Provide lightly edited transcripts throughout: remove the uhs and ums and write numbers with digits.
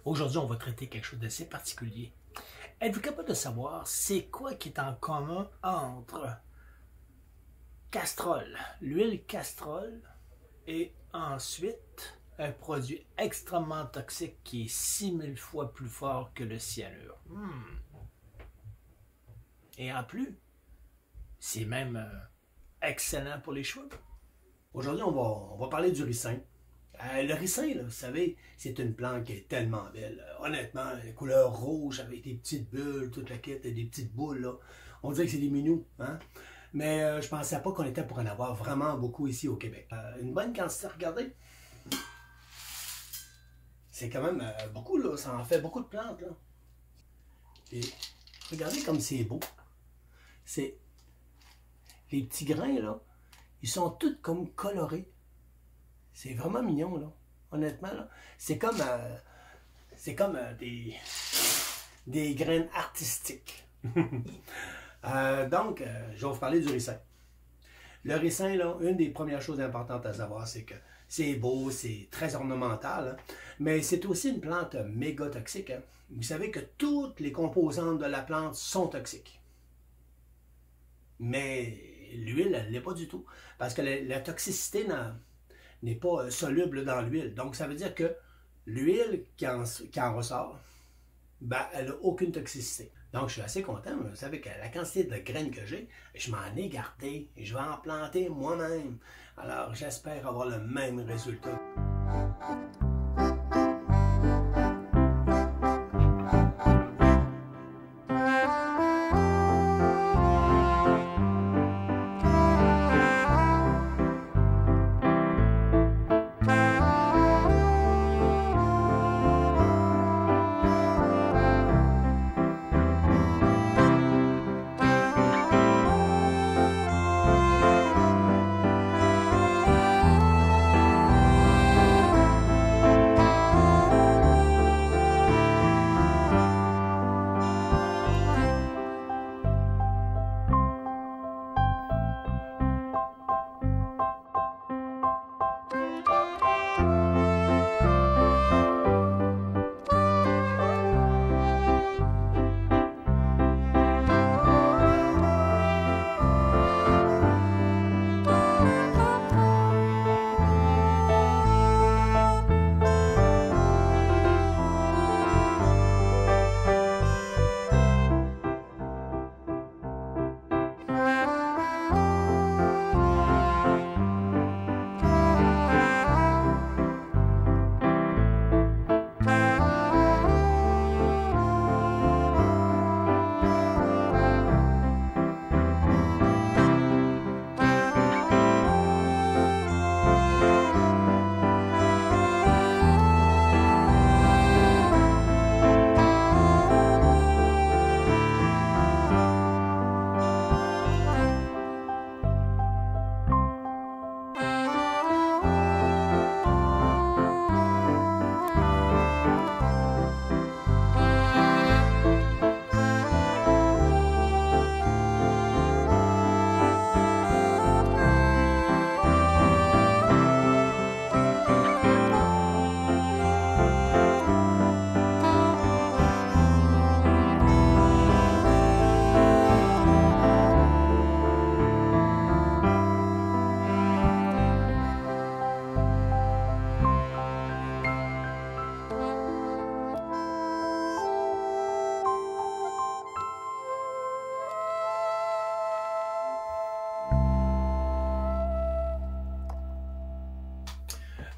Aujourd'hui, on va traiter quelque chose d'assez particulier. Êtes-vous capable de savoir c'est quoi qui est en commun entre Castrol, l'huile Castrol, et ensuite un produit extrêmement toxique qui est 6000 fois plus fort que le cyanure? Et en plus, c'est même excellent pour les cheveux. Aujourd'hui, on va parler du ricin. Le ricin, là, vous savez, c'est une plante qui est tellement belle. Honnêtement, la couleur rouge avec des petites bulles, toute la quête, des petites boules, là. On dirait que c'est des minous, hein? Mais je pensais pas qu'on était pour en avoir vraiment beaucoup ici au Québec. Une bonne quantité, regardez. C'est quand même beaucoup, là. Ça en fait beaucoup de plantes, là. Et regardez comme c'est beau. C'est... Les petits grains, là, ils sont tous comme colorés. C'est vraiment mignon, là. Honnêtement, là. C'est comme des graines artistiques. Donc, je vais vous parler du ricin. Le ricin, là, une des premières choses importantes à savoir, c'est que c'est beau, c'est très ornemental, hein, mais c'est aussi une plante méga toxique. Hein. Vous savez que toutes les composantes de la plante sont toxiques. Mais l'huile, elle ne l'est pas du tout. Parce que la toxicité n'est pas soluble dans l'huile. Donc, ça veut dire que l'huile qui en ressort, ben, elle n'a aucune toxicité. Donc, je suis assez content. Vous savez que la quantité de graines que j'ai, je m'en ai gardé et je vais en planter moi-même. Alors, j'espère avoir le même résultat.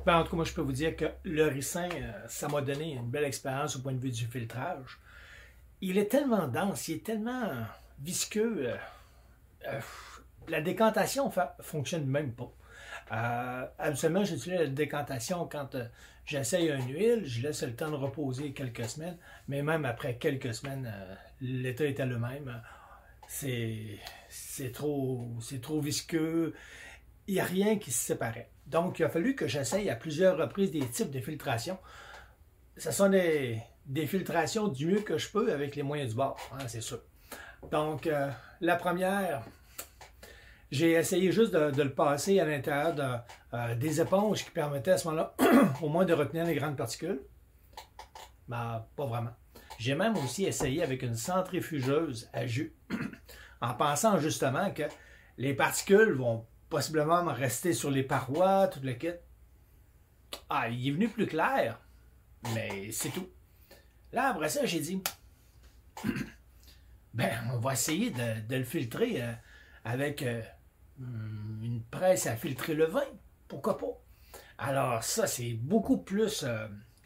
Ben, en tout cas, moi, je peux vous dire que le ricin, ça m'a donné une belle expérience au point de vue du filtrage. Il est tellement dense, il est tellement visqueux. La décantation fonctionne même pas. Habituellement, j'utilise la décantation quand j'essaye une huile, je laisse le temps de reposer quelques semaines, mais même après quelques semaines, l'état était le même. C'est trop visqueux. Il n'y a rien qui se séparait. Donc, il a fallu que j'essaye à plusieurs reprises des types de filtration. Ce sont des filtrations du mieux que je peux avec les moyens du bord, hein, c'est sûr. Donc, la première, j'ai essayé juste de le passer à l'intérieur des éponges qui permettaient à ce moment-là au moins de retenir les grandes particules. Ben, pas vraiment. J'ai même aussi essayé avec une centrifugeuse à jus, en pensant justement que les particules vont possiblement rester sur les parois, tout le kit. Ah, il est venu plus clair, mais c'est tout. Là, après ça, j'ai dit, ben, on va essayer de le filtrer avec une presse à filtrer le vin. Pourquoi pas? Alors ça, c'est beaucoup plus...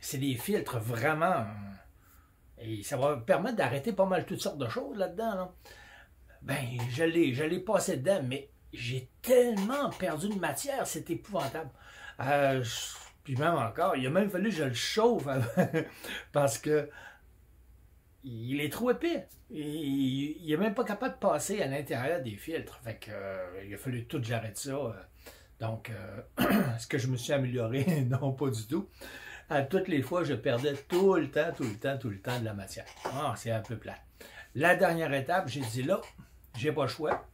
c'est des filtres vraiment... et ça va permettre d'arrêter pas mal toutes sortes de choses là-dedans. Là. Ben, je l'ai passé dedans, mais j'ai tellement perdu de matière, c'est épouvantable. Puis même encore, il a même fallu que je le chauffe parce que il est trop épais. Il n'est même pas capable de passer à l'intérieur des filtres. Fait que, il a fallu tout que j'arrête ça. Donc, est-ce que je me suis amélioré? Non, pas du tout. À toutes les fois, je perdais tout le temps de la matière. Ah, c'est un peu plat. La dernière étape, j'ai dit là, j'ai pas le choix.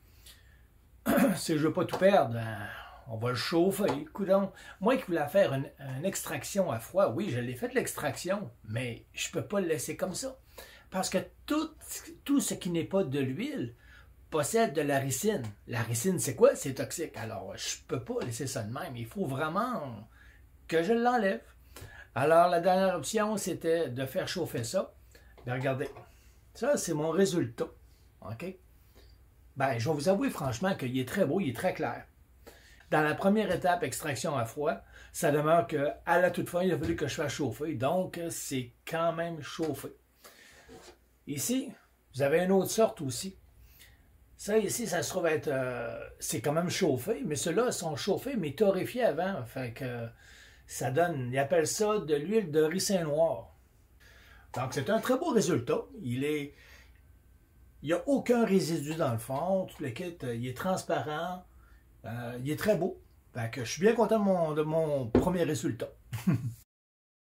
Si je veux pas tout perdre, on va le chauffer. Coudonc. Moi qui voulais faire une extraction à froid, oui, je l'ai fait l'extraction, mais je peux pas le laisser comme ça. Parce que tout ce qui n'est pas de l'huile possède de la ricine. La ricine, c'est quoi? C'est toxique. Alors, je peux pas laisser ça de même. Il faut vraiment que je l'enlève. Alors, la dernière option, c'était de faire chauffer ça. Bien, regardez, ça, c'est mon résultat. OK? Ben, je vais vous avouer franchement qu'il est très beau, il est très clair. Dans la première étape, extraction à froid, ça demeure qu'à la toute fin, il a fallu que je fasse chauffer. Donc, c'est quand même chauffé. Ici, vous avez une autre sorte aussi. Ça, ici, ça se trouve être... c'est quand même chauffé, mais ceux-là sont chauffés, mais torréfiés avant. Fait que ça donne... Ils appellent ça de l'huile de ricin noir. Donc, c'est un très beau résultat. Il n'y a aucun résidu dans le fond. Tout le kit, il est transparent. Il est très beau. Fait que je suis bien content de mon premier résultat.